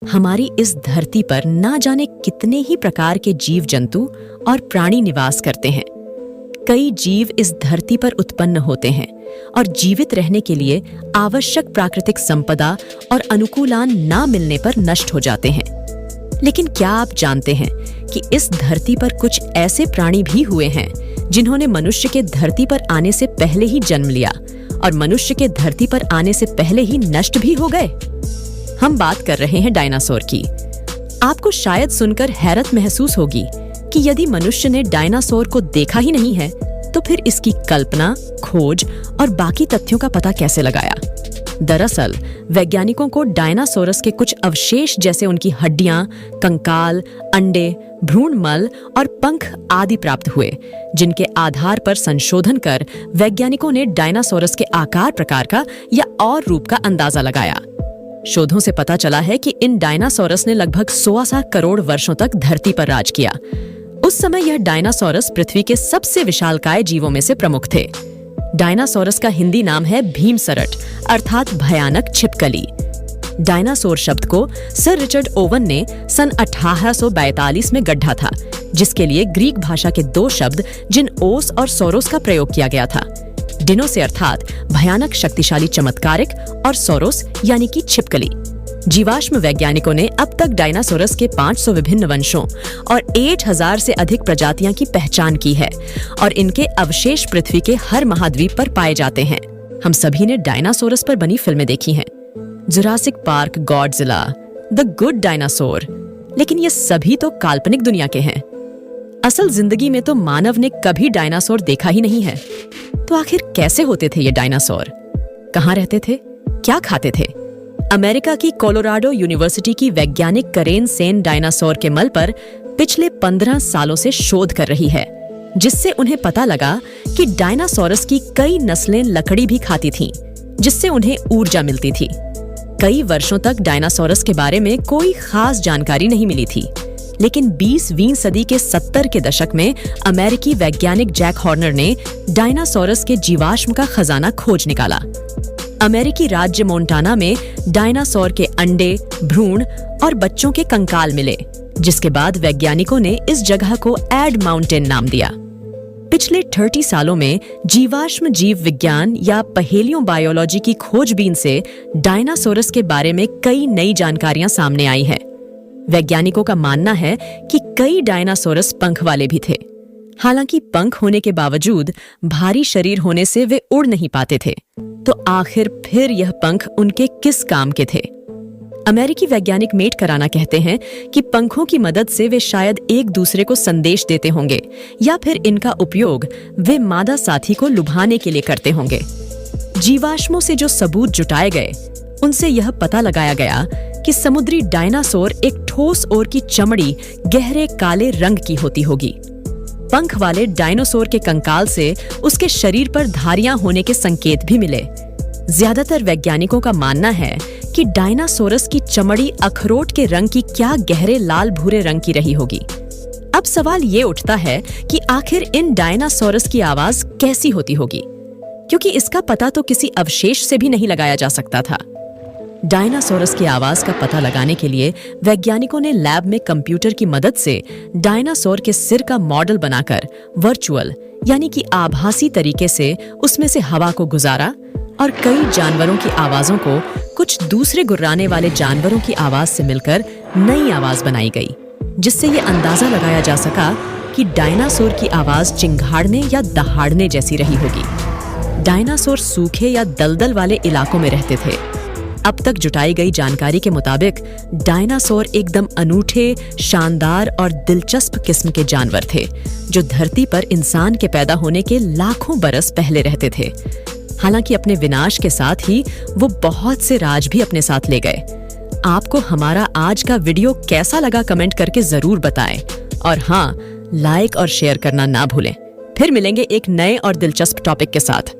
हमारी इस धरती पर ना जाने कितने ही प्रकार के जीव जंतु और प्राणी निवास करते हैं। कई जीव इस धरती पर उत्पन्न होते हैं और जीवित रहने के लिए आवश्यक प्राकृतिक संपदा और अनुकूलन ना मिलने पर नष्ट हो जाते हैं। लेकिन क्या आप जानते हैं कि इस धरती पर कुछ ऐसे प्राणी भी हुए हैं जिन्होंने मनुष्य के धरती पर आने से पहले ही जन्म लिया और मनुष्य के धरती पर आने से पहले ही नष्ट भी हो गए? हम बात कर रहे हैं डायनासोर की। आपको शायद सुनकर हैरत महसूस होगी कि यदि मनुष्य ने डायनासोर को देखा ही नहीं है तो फिर इसकी कल्पना, खोज और बाकी तथ्यों का पता कैसे लगाया। दरअसल वैज्ञानिकों को डायनासोरस के कुछ अवशेष जैसे उनकी हड्डियां, कंकाल, अंडे, भ्रूणमल और पंख आदि प्राप्त हुए, जिनके आधार पर संशोधन कर वैज्ञानिकों ने डायनासोरस के आकार प्रकार का या और रूप का अंदाजा लगाया। शोधों से पता चला है कि इन डायनासोरस ने लगभग 100 करोड़ वर्षों तक धरती पर राज किया। उस समय यह डायनासोरस पृथ्वी के सबसे विशालकाय जीवों में से प्रमुख थे। डायनासोरस का हिंदी नाम है भीमसरट अर्थात भयानक छिपकली। डायनासोर शब्द को सर रिचर्ड ओवन ने सन 1842 में गढ़ा था, जिसके लिए ग्रीक भाषा के 2 शब्द जिन ओस और सोरोस का प्रयोग किया गया था। डिनो से अर्थात भयानक, शक्तिशाली, चमत्कारिक और सोरोस यानी कि छिपकली। जीवाश्म वैज्ञानिकों ने अब तक डायनासोरस के 500 विभिन्न वंशों और 8000 से अधिक प्रजातियां की पहचान की है और इनके अवशेष पृथ्वी के हर महाद्वीप पर पाए जाते हैं। हम सभी ने डायनासोरस पर बनी फिल्में देखी हैं, Jurassic park, Godzilla, the good dinosaur, लेकिन ये सभी तो काल्पनिक दुनिया के हैं। असल जिंदगी में तो मानव ने कभी डायनासोर देखा ही नहीं है। तो आखिर कैसे होते थे ये डायनासोर? कहाँ रहते थे? क्या खाते थे? अमेरिका की कोलोराडो यूनिवर्सिटी की वैज्ञानिक करेन सेन डायनासोर के मल पर पिछले 15 सालों से शोध कर रही है, जिससे उन्हें पता लगा कि डायनासोरस की कई नस्लें लकड़ी भी खाती थीं, जिससे उन्हें ऊर्जा मिलती थी। कई वर्षों तक डायनासोरस के बारे में कोई खास जानकारी नहीं मिली थी, लेकिन 20वीं सदी के 70 के दशक में अमेरिकी वैज्ञानिक जैक हॉर्नर ने डायनासोरस के जीवाश्म का खजाना खोज निकाला। अमेरिकी राज्य मोंटाना में डायनासोर के अंडे, भ्रूण और बच्चों के कंकाल मिले, जिसके बाद वैज्ञानिकों ने इस जगह को एड माउंटेन नाम दिया। पिछले 30 सालों में जीवाश्म जीव विज्ञान या पहेलियों बायोलॉजी की खोजबीन से डायनासोरस के बारे में कई नई जानकारियां सामने आई हैं। वैज्ञानिकों का मानना है कि कई डायनासोरस पंख वाले भी थे। हालांकि पंख होने के बावजूद भारी शरीर होने से वे उड़ नहीं पाते थे। तो आखिर फिर यह पंख उनके किस काम के थे? अमेरिकी वैज्ञानिक मेट कराना कहते हैं कि पंखों की मदद से वे शायद एक दूसरे को संदेश देते होंगे या फिर इनका उपयोग वे मादा साथी को लुभाने के लिए करते होंगे। जीवाश्मों से जो सबूत जुटाए गए, उनसे यह पता लगाया गया कि समुद्री डायनासोर एक ठोस ओर की चमड़ी गहरे काले रंग की होती होगी। पंख वाले डायनासोर के कंकाल से उसके शरीर पर धारियां होने के संकेत भी मिले। ज्यादातर वैज्ञानिकों का मानना है कि डायनासोरस की चमड़ी अखरोट के रंग की क्या गहरे लाल भूरे रंग की रही होगी। अब सवाल ये उठता है कि आखिर इन डायनासोरस की आवाज कैसी होती होगी, क्योंकि इसका पता तो किसी अवशेष से भी नहीं लगाया जा सकता था। डायनासोरस की आवाज का पता लगाने के लिए वैज्ञानिकों ने लैब में कंप्यूटर की मदद से डायनासोर के सिर का मॉडल बनाकर वर्चुअल यानी कि आभासी तरीके से उसमें से हवा को गुजारा और कई जानवरों की आवाजों को कुछ दूसरे गुर्राने वाले जानवरों की आवाज से मिलकर नई आवाज बनाई गई, जिससे ये अंदाजा लगाया जा सका कि डायनासोर की आवाज चिंघाड़ने या दहाड़ने जैसी रही होगी। डायनासोर सूखे या दलदल वाले इलाकों में रहते थे। अब तक जुटाई गई जानकारी के मुताबिक डायनासोर एकदम अनूठे, शानदार और दिलचस्प किस्म के जानवर थे, जो धरती पर इंसान के पैदा होने के लाखों बरस पहले रहते थे। हालांकि अपने विनाश के साथ ही वो बहुत से राज भी अपने साथ ले गए। आपको हमारा आज का वीडियो कैसा लगा कमेंट करके जरूर बताएं और हाँ, लाइक और शेयर करना ना भूलें। फिर मिलेंगे एक नए और दिलचस्प टॉपिक के साथ।